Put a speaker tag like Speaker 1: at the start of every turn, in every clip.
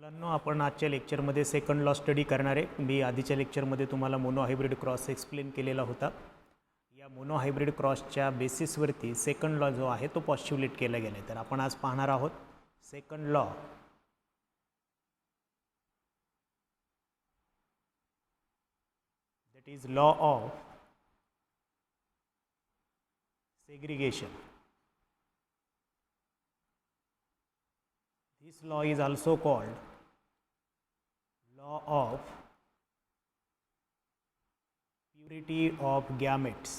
Speaker 1: मुलांनो, आपण आजच्या लेक्चरमध्ये सेकंड लॉ स्टडी करणार आहे. मी आधीच्या लेक्चरमध्ये तुम्हाला मोनो हायब्रिड क्रॉस एक्सप्लेन केलेला होता. या मोनो हायब्रिड क्रॉसच्या बेसिसवरती सेकंड लॉ जो आहे तो पॉस्च्युलेट केला गेला आहे. तर आपण आज पाहणार आहोत second law. That is law of segregation. This law is also called law of purity of gametes.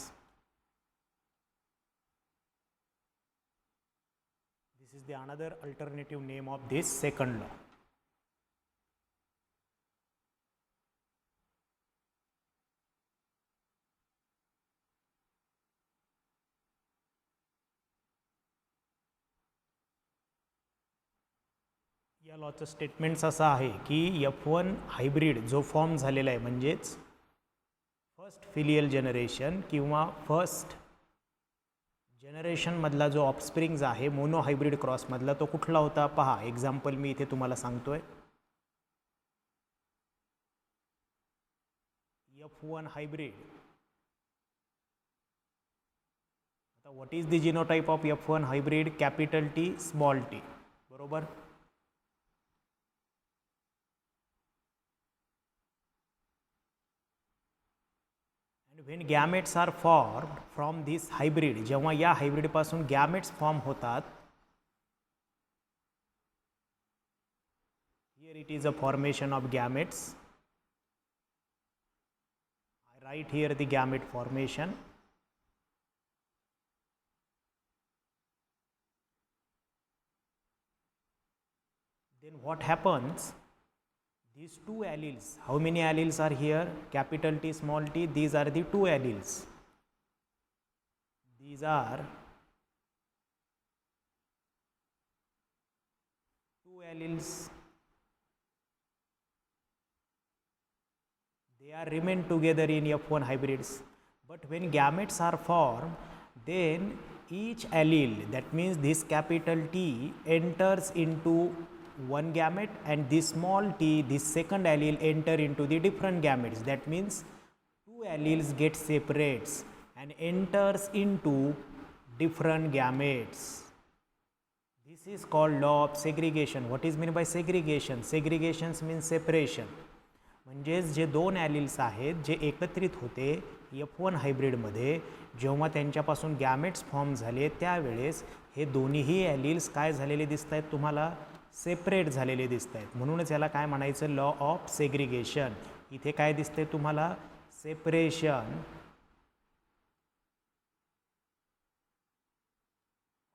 Speaker 1: This is the another alternative name of this second law. या लॉचं स्टेटमेंट्स असं आहे की F1 हायब्रिड जो फॉर्म झालेला आहे म्हणजेच first filial generation किंवा first जनरेशनमधला जो ऑफस्प्रिंग्ज आहे मोनो हायब्रिड क्रॉसमधला तो कुठला होता पहा. एक्झाम्पल मी इथे तुम्हाला सांगतोय. F1 hybrid. आता what is the genotype of F1 hybrid? Capital T small T. बरोबर. When gametes are formed from this hybrid, जेव्हा या हायब्रिड पासून गॅमेट्स फॉर्म होतात, here it is a formation of gametes. I write here the gamete formation. Then what happens? These two alleles, how many alleles are here? Capital T, small t, these are the two alleles. These are two alleles. They are remain together in F1 hybrids. But when gametes are formed, then each allele, that means this capital T, enters into one gamete and this small t, this second allele, enter into the different gametes. That means two alleles get separates and enters into different gametes. This is called law of segregation. What is meant by segregation? Segregation means separation. म्हणजेच जे दोन ॲलिल्स आहेत जे एकत्रित होते F1 हायब्रिडमध्ये, जेव्हा त्यांच्यापासून gametes form झाले त्यावेळेस हे दोन्हीही ॲलिल्स काय झालेले दिसत आहेत तुम्हाला? सेपरेट झालेले दिसत आहेत. म्हणूनच याला काय म्हणायचं? Law of segregation. इथे काय दिसते तुम्हाला? Separation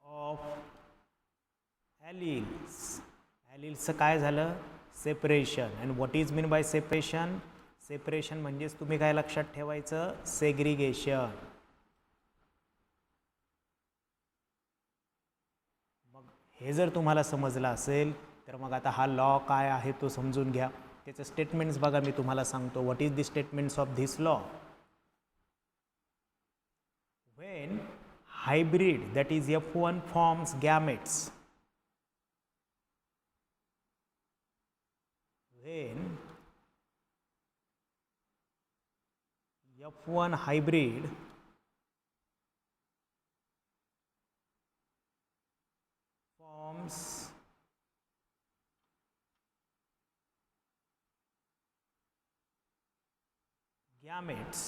Speaker 1: of ॲलिल्स. ॲलिल्सचं काय झालं? Separation. And what is mean by separation? Separation म्हणजेच तुम्ही काय लक्षात ठेवायचं? सेग्रिगेशन. मग हे जर तुम्हाला समजलं असेल तर मग आता हा लॉ काय आहे तो समजून घ्या. त्याचे स्टेटमेंट्स बघा, मी तुम्हाला सांगतो. What is the statements of this law? When hybrid that is F1 forms gametes, when F1 hybrid forms gametes,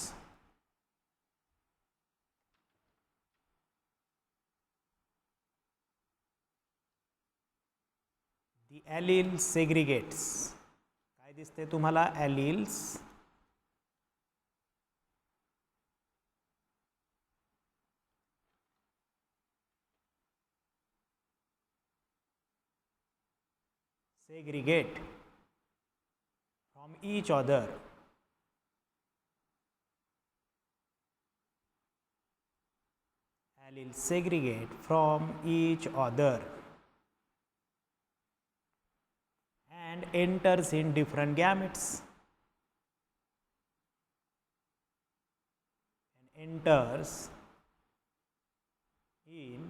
Speaker 1: the allele segregates. काय दिसते तुम्हाला? ॲलिल्स segregate from each other. Alleles segregate from each other and enters in different gametes. And enters in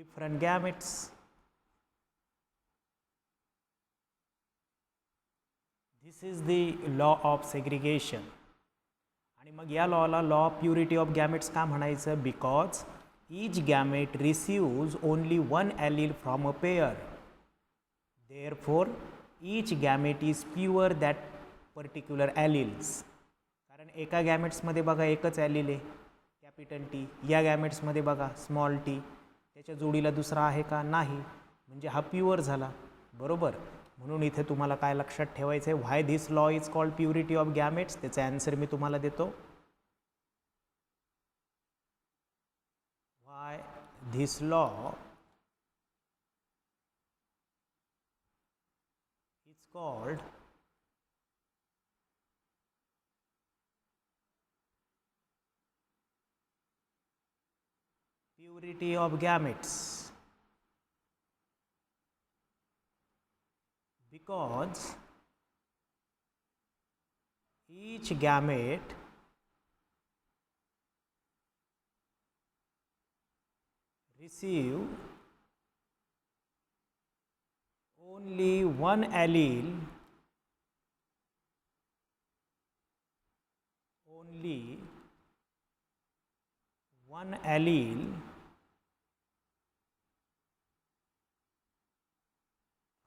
Speaker 1: different gametes. This is the law of segregation. आणि मग या लॉला law of purity of gametes का म्हणायचं? Because each gamete receives only one allele from a pair. Therefore, each gamete is pure that particular alleles. कारण एका गॅमेट्समध्ये बघा एकच ॲलिल आहे कॅपिटल टी, या गॅमेट्समध्ये बघा स्मॉल टी, त्याच्या जोडीला दुसरा आहे का? नाही, म्हणजे हा प्युअर झाला. बरोबर. म्हणून इथे तुम्हाला काय लक्षात ठेवायचं आहे? Why this law is called purity of gametes. त्याचा ॲन्सर मी तुम्हाला देतो. Why this law is called purity of gametes? Because each gamete receive only one allele, only one allele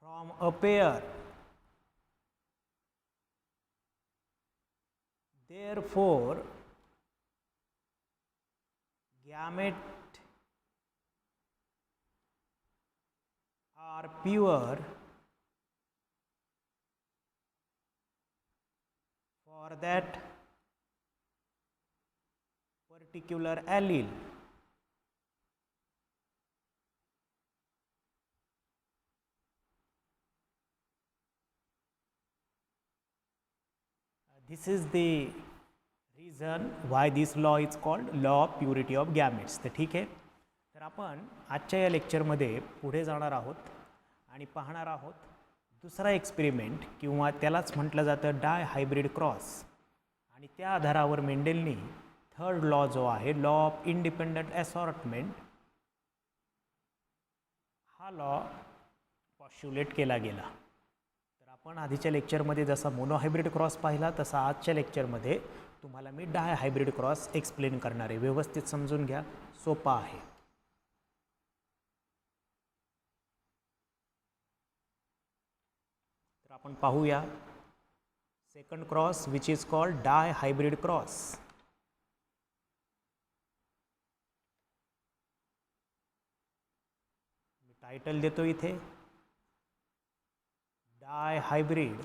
Speaker 1: from a pair. Therefore, gamete are pure for that particular allele. This is the reason why this law is called law of purity of gametes. तर ठीक आहे. तर आपण आजच्या या लेक्चरमध्ये पुढे जाणार आहोत आणि पाहणार आहोत दुसरा एक्सपेरिमेंट, किंवा त्यालाच म्हटलं जातं डाय हायब्रिड क्रॉस. आणि त्या आधारावर मेंडेलनी थर्ड लॉ जो आहे लॉ ऑफ इंडिपेंडंट असॉर्टमेंट, हा लॉ पॉस्ट्युलेट केला गेला. तर आपण आधीच्या लेक्चरमध्ये जसा मोनो हायब्रिड क्रॉस पाहिला, तसा आजच्या लेक्चरमध्ये तुम्हाला मी डाय हायब्रिड क्रॉस एक्सप्लेन करणार आहे. व्यवस्थित समजून घ्या, सोपा आहे. तर आपण पाहूया second cross which is called dihybrid cross. मी टायटल देतो इथे, डाय हायब्रिड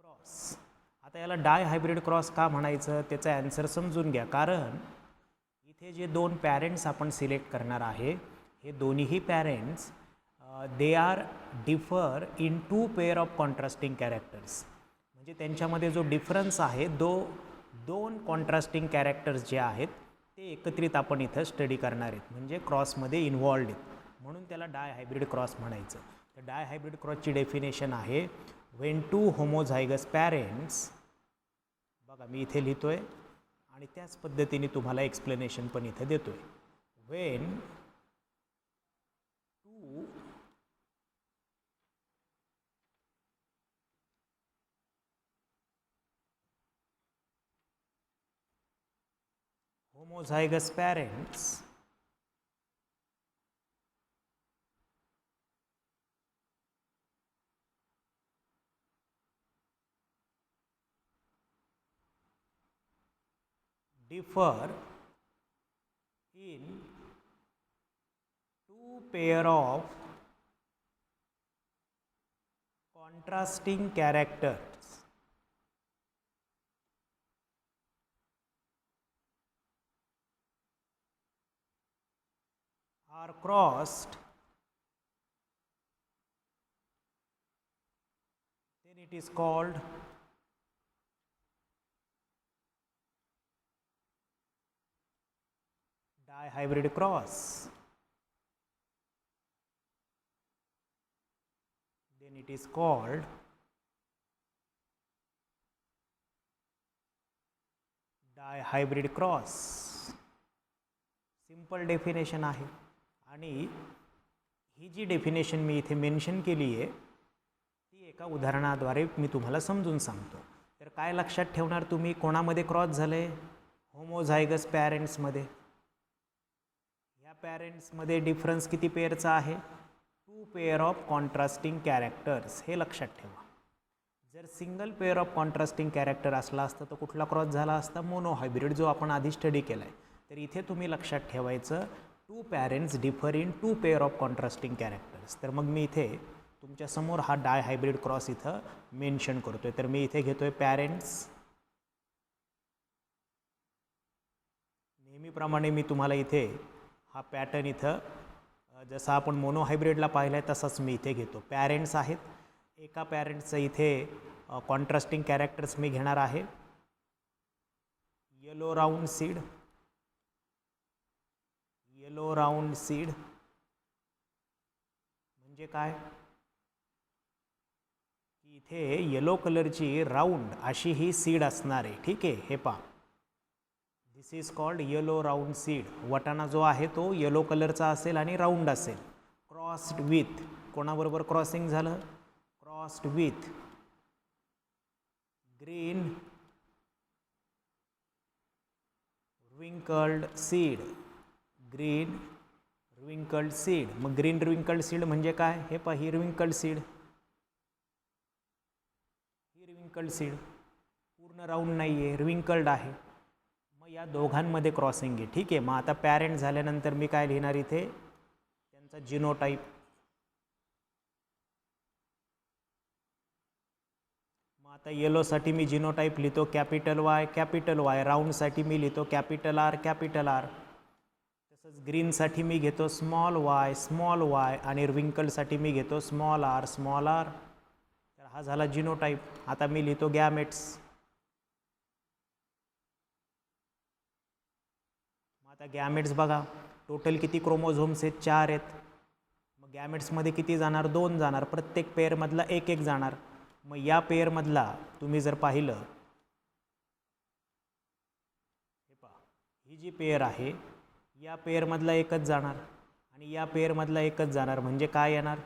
Speaker 1: क्रॉस. आता याला डाय हायब्रिड क्रॉस का म्हणायचं त्याचा ॲन्सर समजून घ्या. कारण इथे जे दोन पॅरेंट्स आपण सिलेक्ट करणार आहे, हे दोन्हीही parents they are differ in two pair of contrasting characters. म्हणजे त्यांच्यामध्ये जो डिफरन्स आहे, दोन कॉन्ट्रास्टिंग कॅरेक्टर्स जे आहेत ते एकत्रित आपण इथं स्टडी करणार आहेत, म्हणजे क्रॉसमध्ये इन्व्हॉल्ड आहेत. म्हणून त्याला डाय हायब्रिड क्रॉस म्हणायचं. तर डाय हायब्रिड क्रॉसची डेफिनेशन आहे, व्हेन टू होमोझायगस पॅरेंट्स, बघा मी इथे लिहितो आहे आणि त्याच पद्धतीने तुम्हाला एक्सप्लेनेशन पण इथे देतो आहे. When two homozygous parents differ in two pair of contrasting characters are crossed, then it is called dihybrid cross. Then it is called dihybrid cross. Simple definition आहे आणि ही जी डेफिनेशन मी इथे मेन्शन केली आहे ती एका उदाहरणाद्वारे मी तुम्हाला समजून सांगतो. तर काय लक्षात ठेवणार तुम्ही, कोणामध्ये क्रॉस झालं आहे? होमोझायगस पॅरेंट्समध्ये. ह्या पॅरेंट्समध्ये डिफरन्स किती पेअरचा आहे? 2 पेअर ऑफ कॉन्ट्रास्टिंग कॅरेक्टर्स. हे लक्षात ठेवा. जर single pair of contrasting character असला असता तर कुठला क्रॉस झाला असता? मोनो हायब्रिड, जो आपण आधी स्टडी केला आहे. तर इथे तुम्ही लक्षात ठेवायचं 2 parents differ in 2 pair of contrasting characters. तर मग मी इथे तुमच्यासमोर हा डाय हायब्रिड क्रॉस इथं मेन्शन करतोय. तर मी इथे घेतोय पॅरेंट्स. नेहमीप्रमाणे मी तुम्हाला इथे हा पॅटर्न इथं जसा आपण मोनो हायब्रिडला पाहिला आहे तसाच मी इथे घेतो. पॅरेंट्स आहेत, एका पॅरेंट्सचं इथे कॉन्ट्रास्टिंग कॅरेक्टर्स मी घेणार आहे. Yellow round seed, yellow round seed म्हणजे काय की इथे येलो कलरची राऊंड अशी ही सीड असणार आहे. ठीक आहे, हे पहा, this is called yellow round seed. वटाणा जो आहे तो येलो कलरचा असेल आणि राऊंड असेल. क्रॉस्ड विथ, कोणाबरोबर क्रॉसिंग झालं? Crossed with green wrinkled seed. Green wrinkled seed. मग ग्रीन रिंकल्ड सीड म्हणजे काय? हे पहा, ही रिंकल्ड सीड, ही रिंकल्ड सीड पूर्ण राऊंड नाही आहे, रिंकल्ड आहे. मग या दोघांमध्ये क्रॉसिंग आहे. ठीक आहे, मग आता पॅरेंट झाल्यानंतर मी काय लिहिणार इथे? त्यांचा जिनोटाईप. मग आता येलोसाठी मी जिनोटाईप लिहितो कॅपिटल वाय, कॅपिटल वाय. राऊंडसाठी मी लिहितो कॅपिटल आर, कॅपिटल आर. तसंच ग्रीनसाठी मी घेतो स्मॉल वाय, स्मॉल वाय. आणि रिंकलसाठी मी घेतो स्मॉल आर, स्मॉल आर. तर हा झाला जिनोटाईप. आता मी लिहितो गॅमेट्स. मग आता गॅमेट्स बघा, टोटल किती क्रोमोझोम्स आहेत? 4 आहेत. मग गॅमेट्समध्ये किती जाणार? 2 जाणार. प्रत्येक पेअरमधला एक एक जाणार. मग या पेअरमधला तुम्ही जर पाहिलं, हे पहा, ही जी पेअर आहे या पेअरमधला एकच जाणार आणि या पेअरमधला एकच जाणार. म्हणजे काय येणार?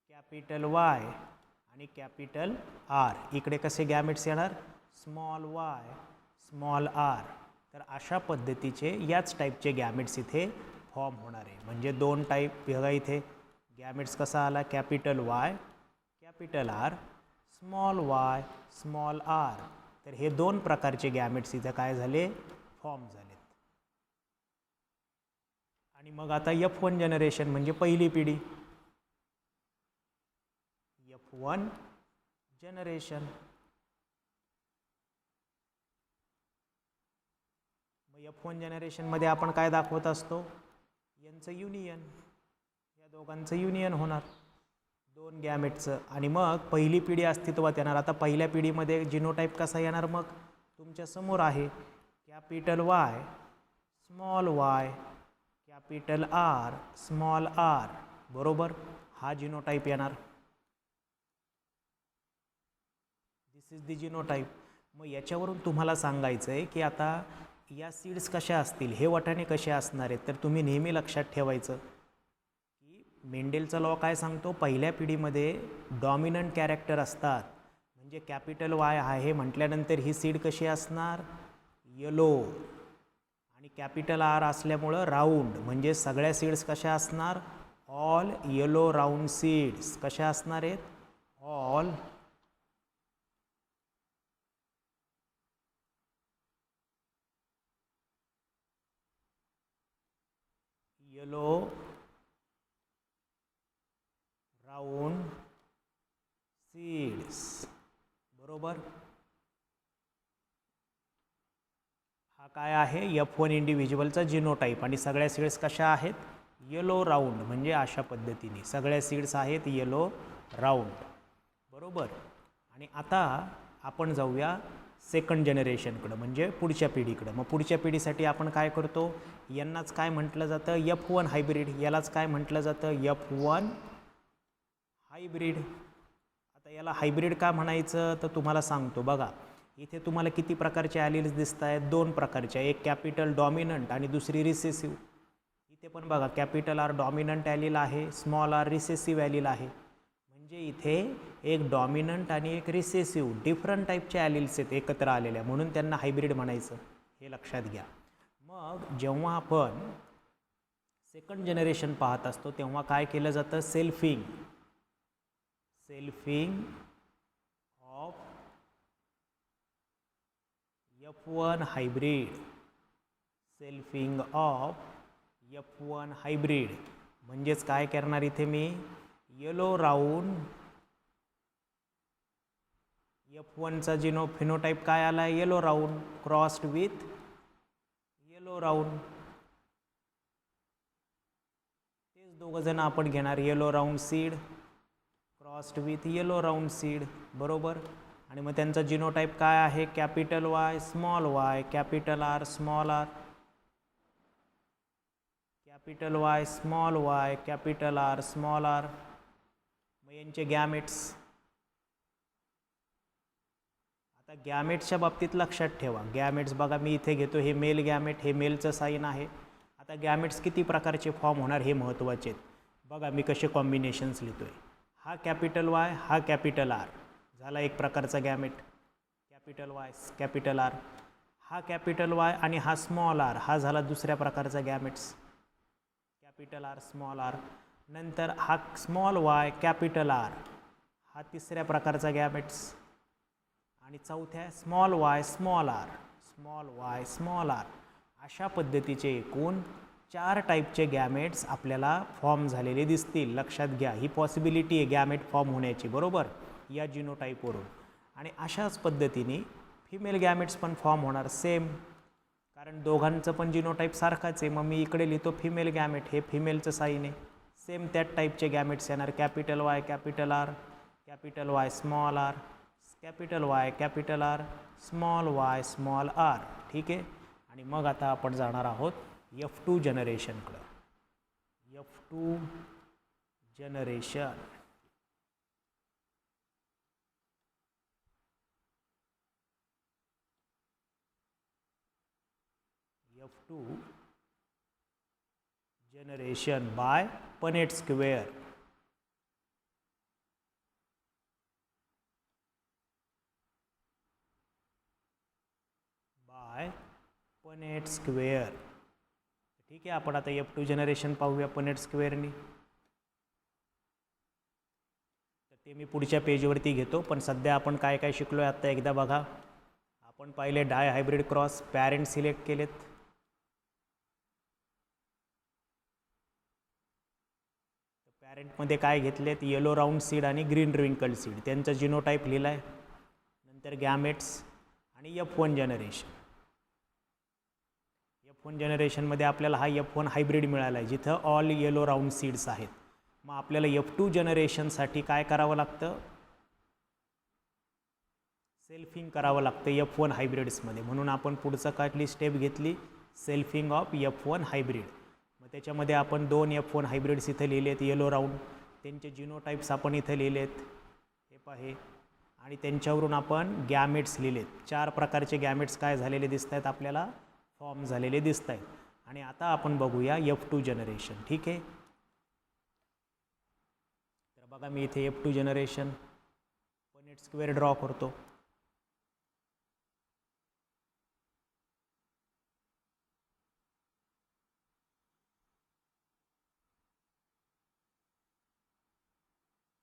Speaker 1: कॅपिटल वाय आणि कॅपिटल आर. इकडे कसे गॅमेट्स येणार? Small Y, small R. तर अशा पद्धतीचे याच टाईपचे गॅमेट्स इथे फॉर्म होणार आहे. म्हणजे 2 टाईप बघा इथे. गॅमेट्स कसा आला? Capital Y, capital R, small Y, small R. तर हे 2 प्रकारचे गॅमेट्स इथं काय झाले? फॉर्म झालेत. आणि मग आता F1 जनरेशन म्हणजे पहिली पिढी. F1 generation. मग F1 जनरेशनमध्ये आपण काय दाखवत असतो? यांचं युनियन, या दोघांचं युनियन होणार, 2 गॅमेटचं. आणि मग पहिली पिढी अस्तित्वात येणार. आता पहिल्या पिढीमध्ये जिनोटाईप कसा येणार? मग तुमच्या समोर आहे capital Y, small Y, capital R, small R. बरोबर, हा जिनोटाईप येणार. This is the genotype. मग याच्यावरून तुम्हाला सांगायचं आहे की आता या सीड्स कशा असतील, हे वाटाणे कसे असणार आहेत. तर तुम्ही नेहमी लक्षात ठेवायचं की मेंडेलचा लॉ काय सांगतो? पहिल्या पिढीमध्ये डॉमिनंट कॅरेक्टर असतात. म्हणजे कॅपिटल वाय आहे म्हटल्यानंतर ही सीड कशी असणार? येलो. आणि कॅपिटल आर असल्यामुळं राऊंड. म्हणजे सगळ्या सीड्स कशा असणार? All yellow round seeds. कशा असणार आहेत? All yellow round seeds. बरोबर. हा काय आहे? F1 इंडिव्हिज्युअलचा जिनोटाईप. आणि सगळ्या सीड्स कशा आहेत? Yellow round. म्हणजे अशा पद्धतीने सगळ्या सीड्स आहेत येलो राऊंड. बरोबर. आणि आता आपण जाऊया सेकंड जनरेशनकडं, म्हणजे पुढच्या पिढीकडं. मग पुढच्या पिढीसाठी आपण काय करतो? यांनाच काय म्हटलं जातं? F1 hybrid. यालाच काय म्हटलं जातं? F1 hybrid. आता याला हायब्रिड का म्हणायचं तर तुम्हाला सांगतो बघा. इथे तुम्हाला किती प्रकारचे ॲलिल्स दिसत आहेत? 2 प्रकारचे, एक कॅपिटल डॉमिनंट आणि दुसरी रिसेसिव्ह. इथे पण बघा कॅपिटल आर डॉमिनंट ॲलिल आहे, स्मॉल आर रिसेसिव्ह ॲलिल आहे. म्हणजे इथे एक डॉमिनंट आणि एक रिसेसिव्ह डिफरंट टाईपचे ॲलिल्स आहेत एकत्र आलेल्या, म्हणून त्यांना हायब्रिड म्हणायचं, हे लक्षात घ्या. मग जेव्हा आपण सेकंड जनरेशन पाहत असतो तेव्हा काय केलं जातं? Selfing of F1 hybrid, selfing of F1 hybrid. म्हणजेच काय करणार इथे मी? येलो राऊंड F1चा फिनोटाईप काय आला? Yellow round crossed with yellow round. तेच दोघं जण आपण घेणार, yellow round seed crossed with yellow round seed, बरोबर. आणि मग त्यांचा जिनोटाईप काय आहे? Capital Y small Y, capital R small R, capital Y small Y, capital R small R. मग यांचे गॅमेट्स. आता गॅमेट्सच्या बाबतीत लक्षात ठेवा, गॅमेट्स बघा मी इथे घेतो, हे मेल गॅमेट, हे मेलचं साईन आहे. आता गॅमेट्स किती प्रकारचे फॉर्म होणार हे महत्त्वाचे आहेत. बघा मी कसे कॉम्बिनेशन्स लिहितो आहे. हा कॅपिटल वाय, हा कॅपिटल आर, झाला एक प्रकारचा gamete, capital Y capital R. हा कॅपिटल वाय आणि हा स्मॉल आर, हा झाला दुसऱ्या प्रकारचा gametes, capital R small R. नंतर हा स्मॉल वाय कॅपिटल आर, हा तिसऱ्या प्रकारचा गॅमेट्स. आणि चौथ्या small Y small R, small Y small R. अशा पद्धतीचे एकूण 4 टाईपचे गॅमेट्स आपल्याला फॉर्म झालेले दिसतील. लक्षात घ्या, ही पॉसिबिलिटी आहे गॅमेट फॉर्म होण्याची, बरोबर, या जिनोटाईपवरून. आणि अशाच पद्धतीने फिमेल गॅमेट्स पण फॉर्म होणार सेम, कारण दोघांचं पण जिनोटाईप सारखाच आहे. मग मी इकडे लिहितो फिमेल गॅमेट, हे फिमेलचं साईन आहे. सेम त्याच टाईपचे गॅमेट्स येणार, capital Y capital R, capital Y small R, capital Y capital R, small Y small R. ठीक आहे. आणि मग आता आपण जाणार आहोत F2 जनरेशनकडं. F2 generation. F2 generation by Punnett square. By Punnett square. ठीक आहे, आपण आता F2 जनरेशन पाहूया Punnett स्क्वेअरनी. तर ते मी पुढच्या पेजवरती घेतो, पण सध्या आपण काय काय शिकलो आहे आत्ता एकदा बघा. आपण पाहिले डाय हायब्रिड क्रॉस, पॅरेंट सिलेक्ट केलेत. पॅरेंटमध्ये काय घेतलेत? येलो राऊंड सीड आणि ग्रीन रिंकल सीड, त्यांचा जिनोटाईप लिहिला आहे. नंतर गॅमेट्स आणि F1 जनरेशन. F1 जनरेशनमध्ये आपल्याला हा F1 हायब्रिड मिळाला आहे, जिथं ऑल येलो राऊंड सीड्स आहेत. मग आपल्याला F2 जनरेशनसाठी काय करावं लागतं? सेल्फिंग करावं लागतं F1 हायब्रिड्समध्ये. म्हणून आपण पुढचं काढली स्टेप घेतली, सेल्फिंग ऑफ F1 हायब्रिड. मग त्याच्यामध्ये आपण 2 F1 हायब्रिड्स इथं लिहिलेत येलो राऊंड, त्यांचे जिनोटाईप्स आपण इथं लिहिलेत, हे पाहे. आणि त्यांच्यावरून आपण गॅमेट्स लिहिलेत. 4 प्रकारचे गॅमेट्स काय झालेले दिसत आहेत आपल्याला? फॉर्म झालेले दिसत आहेत. आणि आता आपण बघूया F2 जनरेशन. ठीक आहे. तर बघा मी इथे F2 generation Punnett square draw करतो.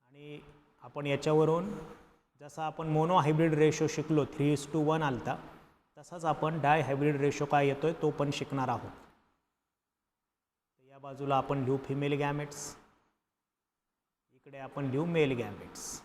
Speaker 1: आणि आपण याच्यावरून जसा आपण मोनो हायब्रिड रेशो शिकलो 3:1 आलता, तसाच आपण डाय हायब्रिड रेशो काय येतोय तो पण शिकणार आहोत. या बाजूला आपण लिहू फिमेल गॅमेट्स, इकडे आपण लिहू मेल गॅमेट्स.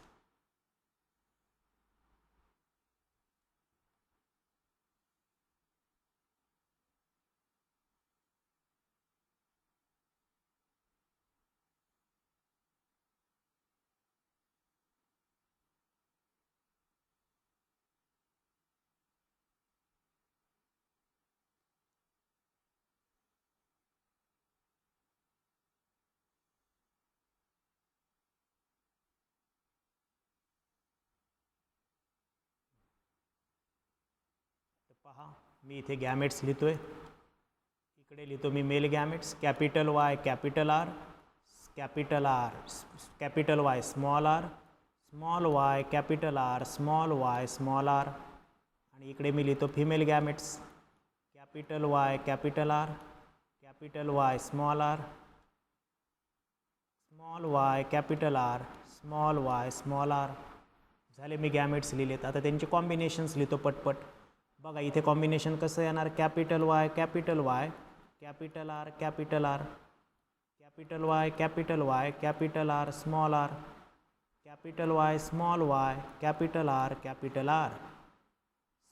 Speaker 1: पहा मी इथे गॅमेट्स लिहितोय, इकडे लिहितो मी male gametes, capital Y capital R, capital Y small Y capital R small R, आणि इकडे मी लिहितो female gametes, capital Y capital R, capital Y small Y capital R small R. झाले, मी गॅमेट्स लिहिलेत. आता त्यांचे कॉम्बिनेशन्स लिहितो पटपट. बघा इथे कॉम्बिनेशन कसं येणार, capital Y capital R, capital Y capital R small R, capital Y capital R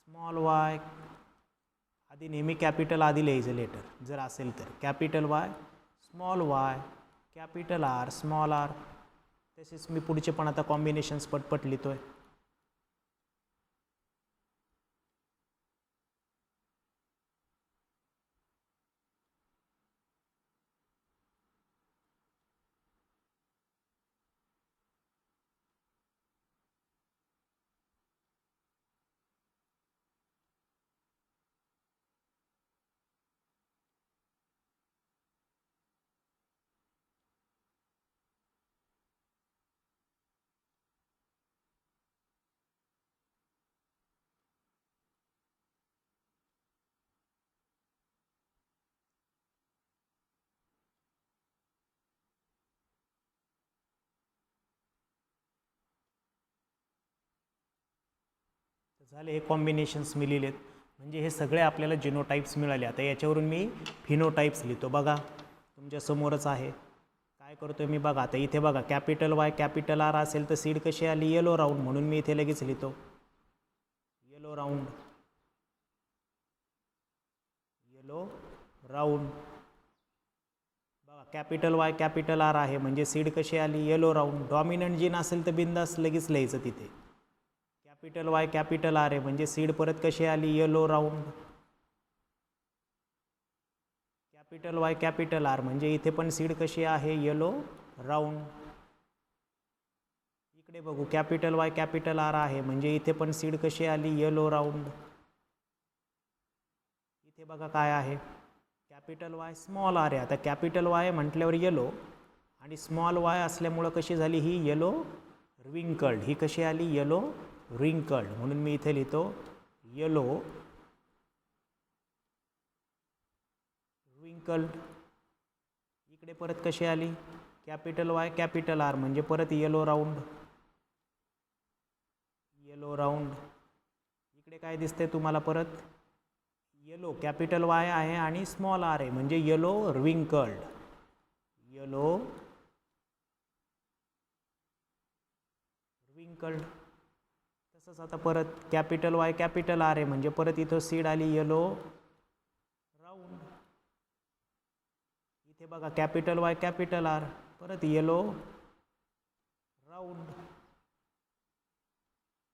Speaker 1: small Y. आधी नेहमी कॅपिटल आधी लिहायचं लेटर जर असेल तर, capital Y capital R small R. तसेच मी पुढचे पण आता कॉम्बिनेशन्स पटपट लिहितोय. झाले, हे कॉम्बिनेशन्स मी लिहिलेत. म्हणजे हे सगळे आपल्याला जिनोटाइप्स मिळाले. आता याच्यावरून मी फिनोटाइप्स लिहितो. बघा तुमच्यासमोरच आहे. काय करतो मी बघा, आता इथे बघा कॅपिटल वाय कॅपिटल आर असेल तर सीड कशी आली, येलो राऊंड, म्हणून मी इथे लगेच लिहितो येलो राऊंड. बघा कॅपिटल वाय कॅपिटल आर आहे म्हणजे सीड कशी आली, येलो राऊंड. डॉमिनंट जीन असेल तर बिंदास लगेच लिहायचं तिथे. कॅपिटल वाय कॅपिटल आर आहे म्हणजे सीड परत कशी आली, yellow round. Capital Y capital R म्हणजे इथे पण सीड कशी आहे, येलो राऊंड. इकडे बघू कॅपिटल वाय कॅपिटल आर आहे म्हणजे इथे पण सीड कशी आली, येलो राऊंड. इथे बघा काय आहे, कॅपिटल वाय स्मॉल आर आहे. आता कॅपिटल वाय म्हटल्यावर येलो आणि स्मॉल वाय असल्यामुळं कशी झाली ही, येलो रिंकल्ड. ही कशी आली, येलो रिंकल्ड, म्हणून मी इथे लिहितो येलो रिंकल्ड. इकडे परत कशी आली, कॅपिटल वाय कॅपिटल आर म्हणजे परत येलो राऊंड. इकडे काय दिसते तुम्हाला, परत येलो कॅपिटल वाय आहे आणि स्मॉल आर आहे म्हणजे येलो रिंकल्ड. तसंच आता परत कॅपिटल वाय कॅपिटल आर आहे म्हणजे परत इथं सीड आली, येलो राऊंड. इथे बघा कॅपिटल वाय कॅपिटल आर, परत येलो राऊंड.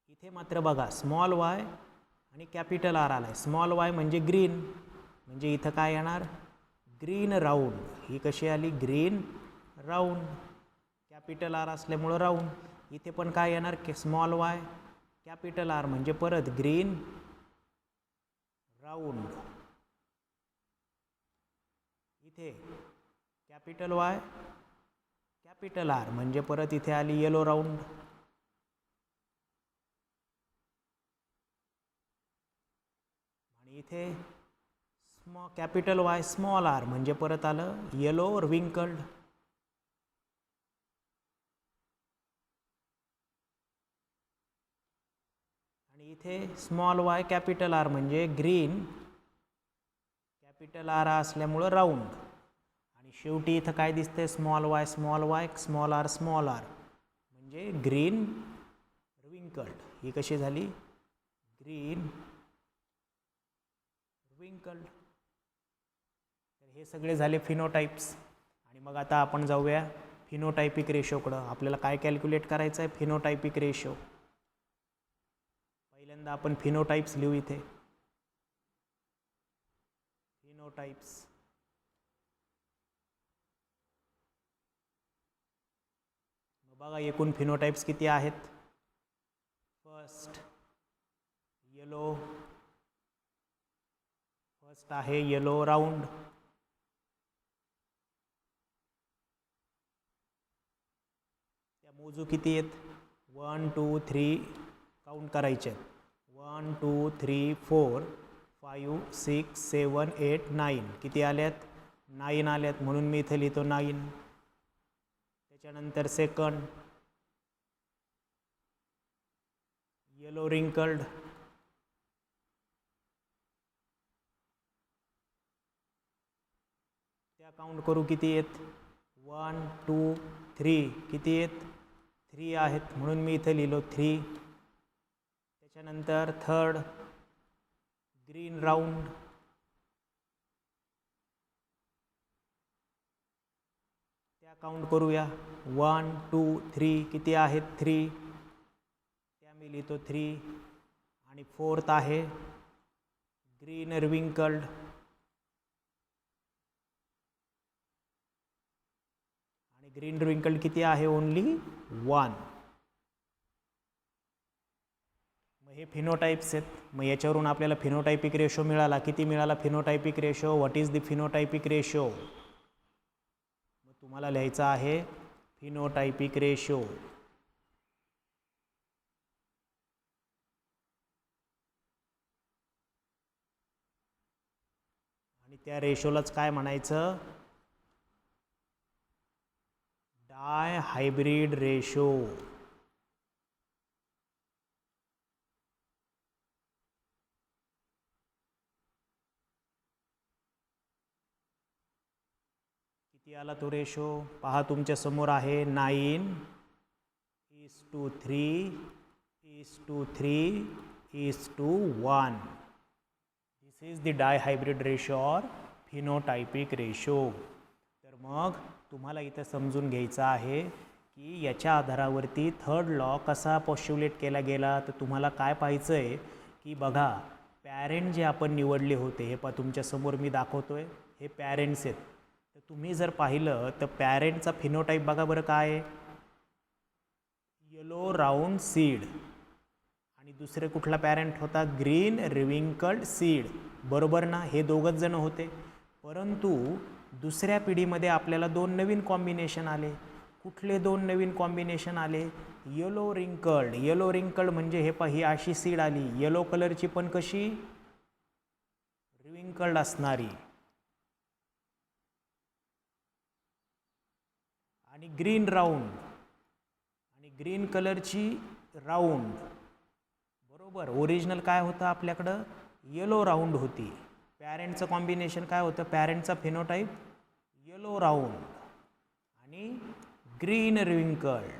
Speaker 1: इथे मात्र बघा स्मॉल वाय आणि कॅपिटल आर आलाय. स्मॉल वाय म्हणजे ग्रीन, म्हणजे इथं काय येणार, ग्रीन राऊंड. ही कशी आली, ग्रीन राऊंड. कॅपिटल आर असल्यामुळं राऊंड. इथे पण काय येणार, स्मॉल वाय कॅपिटल आर म्हणजे परत ग्रीन राऊंड. इथे कॅपिटल वाय कॅपिटल आर म्हणजे परत इथे आली येलो राऊंड. आणि इथे कॅपिटल वाय स्मॉल आर म्हणजे परत आलं येलो रिंकल्ड. आणि इथे स्मॉल वाय कॅपिटल आर म्हणजे ग्रीन, कॅपिटल आर असल्यामुळं राऊंड. आणि शेवटी इथं काय दिसतंय, स्मॉल वाय स्मॉल आर म्हणजे ग्रीन रिंकल्ड. ही कशी झाली, ग्रीन रिंकल्ड. तर हे सगळे झाले फिनोटाइप्स. आणि मग आता आपण जाऊया फिनोटायपिक रेशोकडं. आपल्याला काय कॅल्क्युलेट करायचं आहे, फिनोटायपिक रेशो. पहिल्यांदा आपण फिनोटाइप्स लिहू इथे, फिनोटाइप्स. बघा एकूण फिनोटाइप्स किती आहेत. फर्स्ट येलो, फर्स्ट आहे येलो राऊंड, त्या मोजू किती आहेत, 1 2 3 काउंट करायचे आहेत, 1 2 3 4 5 6 7 8 9, किती आल्यात, 9 आल्यात, म्हणून मी इथे लिहितो 9. त्याच्यानंतर सेकंड येलो रिंकल्ड, त्या काउंट करू किती आहेत, 1 2 3, किती आहेत, 3 आहेत, म्हणून मी इथे लिहिलो 3. त्याच्यानंतर थर्ड ग्रीन राऊंड, त्या काउंट करूया, 1 2 3, किती आहेत, 3, त्या मी लिहितो 3. आणि फोर्थ आहे ग्रीन रिंकल्ड, आणि ग्रीन रिंकल्ड किती आहे, ओनली 1. मग हे फिनोटाइप्स आहेत. मग याच्यावरून आपल्याला फिनोटाइपिक रेशो मिळाला, किती मिळाला phenotypic ratio, what is the phenotypic ratio, मग तुम्हाला लिहायचं आहे फिनोटाइपिक रेशो. आणि त्या रेशोलाच काय म्हणायचं, डाय हायब्रिड रेशो. किती आला तो रेशो, पहा तुमच्या समोर आहे, 9:3:3:1. This is the dihybrid ratio और फिनोटाइपिक रेशो. तर मग तुम्हाला इथं समजून घ्यायचं आहे की याच्या आधारावरती थर्ड लॉ कसा पॉस्ट्युलेट केला गेला. तर तुम्हाला काय पाहायचं आहे की बघा, पॅरेंट जे आपण निवडले होते, हे पहा तुमच्यासमोर मी दाखवतोय, हे पॅरेंट्स आहेत. तर तुम्ही जर पाहिलं तर पॅरेंटचा फिनोटाईप बघा बरं काय आहे, येलो राऊंड सीड, आणि दुसरे कुठला पॅरेंट होता, ग्रीन रिविंकल्ड सीड, बरोबर ना, हे दोघंच जण होते. परंतु दुसऱ्या पिढीमध्ये आपल्याला 2 नवीन कॉम्बिनेशन आले. कुठले 2 नवीन कॉम्बिनेशन आले, येलो रिंकल्ड. येलो रिंकल्ड म्हणजे हे पहा, ही अशी सीड आली, येलो कलरची पण कशी, रिविंकल्ड असणारी. आणि ग्रीन राऊंड, आणि ग्रीन कलरची राऊंड, बरोबर. ओरिजिनल काय होतं आपल्याकडं, येलो राऊंड होती. पॅरेंटचं कॉम्बिनेशन काय होतं, पॅरेंटचा फिनोटाईप येलो राऊंड आणि ग्रीन रिविंकल्ड.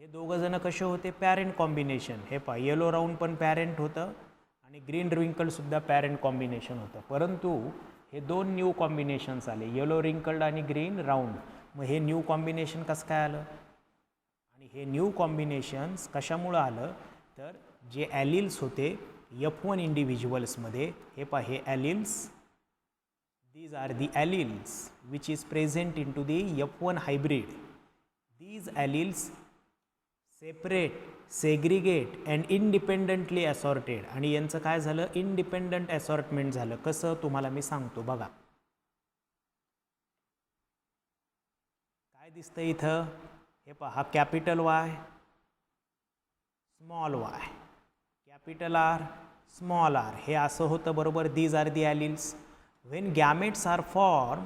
Speaker 1: हे दोघं जण कसे होते, पॅरेंट कॉम्बिनेशन. हे पहा, येलो राऊंड पण पॅरेंट होतं आणि ग्रीन रिविंकल्ड सुद्धा पॅरेंट कॉम्बिनेशन होतं. परंतु हे 2 न्यू कॉम्बिनेशन्स आले, येलो रिंकल्ड आणि ग्रीन राऊंड. मग हे न्यू कॉम्बिनेशन कसं काय आलं, आणि हे न्यू कॉम्बिनेशन्स कशामुळं आलं, तर जे ॲलिल्स होते F1 इंडिव्हिज्युअल्समध्ये, हे पहा, हे ॲलिल्स, these are the alleles which is present into the F1 hybrid. These alleles separate, segregate and independently assorted. आणि यांचं काय झालं, इंडिपेंडंट असॉर्टमेंट झालं. कसं तुम्हाला मी सांगतो बघा. काय दिसतं इथं, हे पहा, capital Y, small Y, capital R, small R, हे असं होतं, बरोबर. These are the alleles. When gametes are form,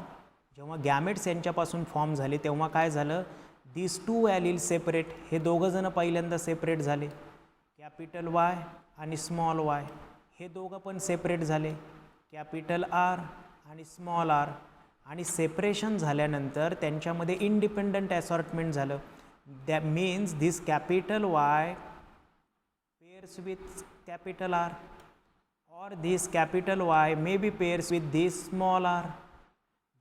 Speaker 1: जेव्हा गॅमेट्स यांच्यापासून फॉर्म झाले तेव्हा काय झालं, दीज 2 ॲलिल्स सेपरेट, हे दोघं जण पहिल्यांदा सेपरेट झाले, कॅपिटल वाय आणि स्मॉल वाय, हे दोघं पण सेपरेट झाले, कॅपिटल आर आणि स्मॉल आर. आणि सेपरेशन झाल्यानंतर त्यांच्यामध्ये इंडिपेंडंट असॉर्टमेंट झालं. That means this capital Y pairs with capital R, or this capital Y may be pairs with this small r.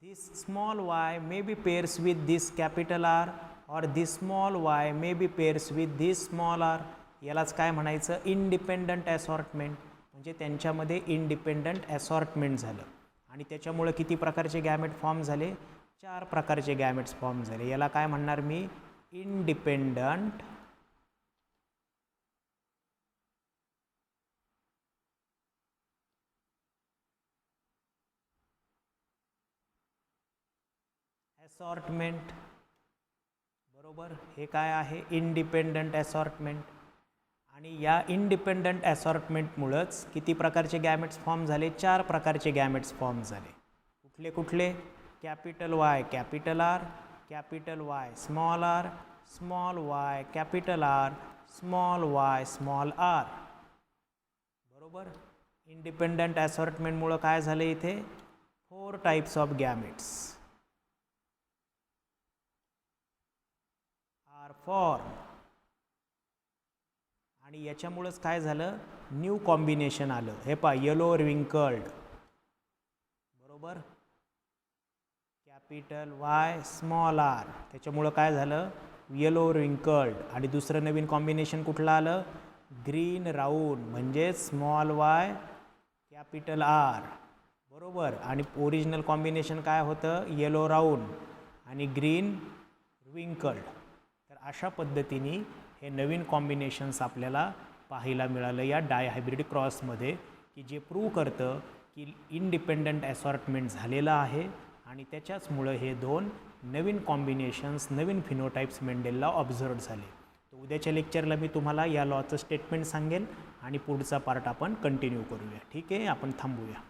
Speaker 1: This small y may be pairs with this capital R, or this small y may be pairs with this small r. यालाच काय म्हणायचं, independent assortment. म्हणजे त्यांच्यामध्ये independent assortment झालं आणि त्याच्यामुळे किती प्रकारचे गॅमेट फॉर्म झाले, 4 प्रकारचे गॅमेट्स फॉर्म झाले. याला काय म्हणणार मी, इंडिपेंडंट असॉर्टमेंट, बरोबर. हे काय आहे? Independent assortment. आणि या इंडिपेंडंट असॉर्टमेंटमुळंच किती प्रकारचे गॅमेट्स फॉर्म झाले? 4 प्रकारचे गॅमेट्स फॉर्म झाले. कुठले कुठले? Capital Y capital R, capital Y small Y capital R, small Y small R. बरोबर. इंडिपेंडंट असॉर्टमेंटमुळं काय झालं? इथे 4 types of gametes are form. आणि याच्यामुळंच काय झालं? न्यू कॉम्बिनेशन आलं. हे पहा, येलो रिंकल्ड, बरोबर. कॅपिटल वाय स्मॉल आर, त्याच्यामुळं काय झालं? Yellow wrinkled. आणि दुसरं नवीन कॉम्बिनेशन कुठलं आलं? ग्रीन राऊंड, म्हणजे स्मॉल वाय कॅपिटल आर, बरोबर. आणि ओरिजिनल कॉम्बिनेशन काय होतं? येलो राऊंड आणि ग्रीन रिंकल्ड. तर अशा पद्धतीने हे नवीन कॉम्बिनेशन्स आपल्याला पाहायला मिळालं या डायहायब्रिड क्रॉसमध्ये, की जे प्रूव्ह करतं की इंडिपेंडंट असॉर्टमेंट झालेलं आहे आणि त्याच्याचमुळं हे 2 नवीन कॉम्बिनेशन्स, नवीन फिनोटाइप्स मेंडेलला ऑब्झर्व झाले. तर उद्याच्या लेक्चरला मी तुम्हाला या लॉचं स्टेटमेंट सांगेन आणि पुढचा पार्ट आपण कंटिन्यू करूया. ठीक आहे, आपण थांबूया.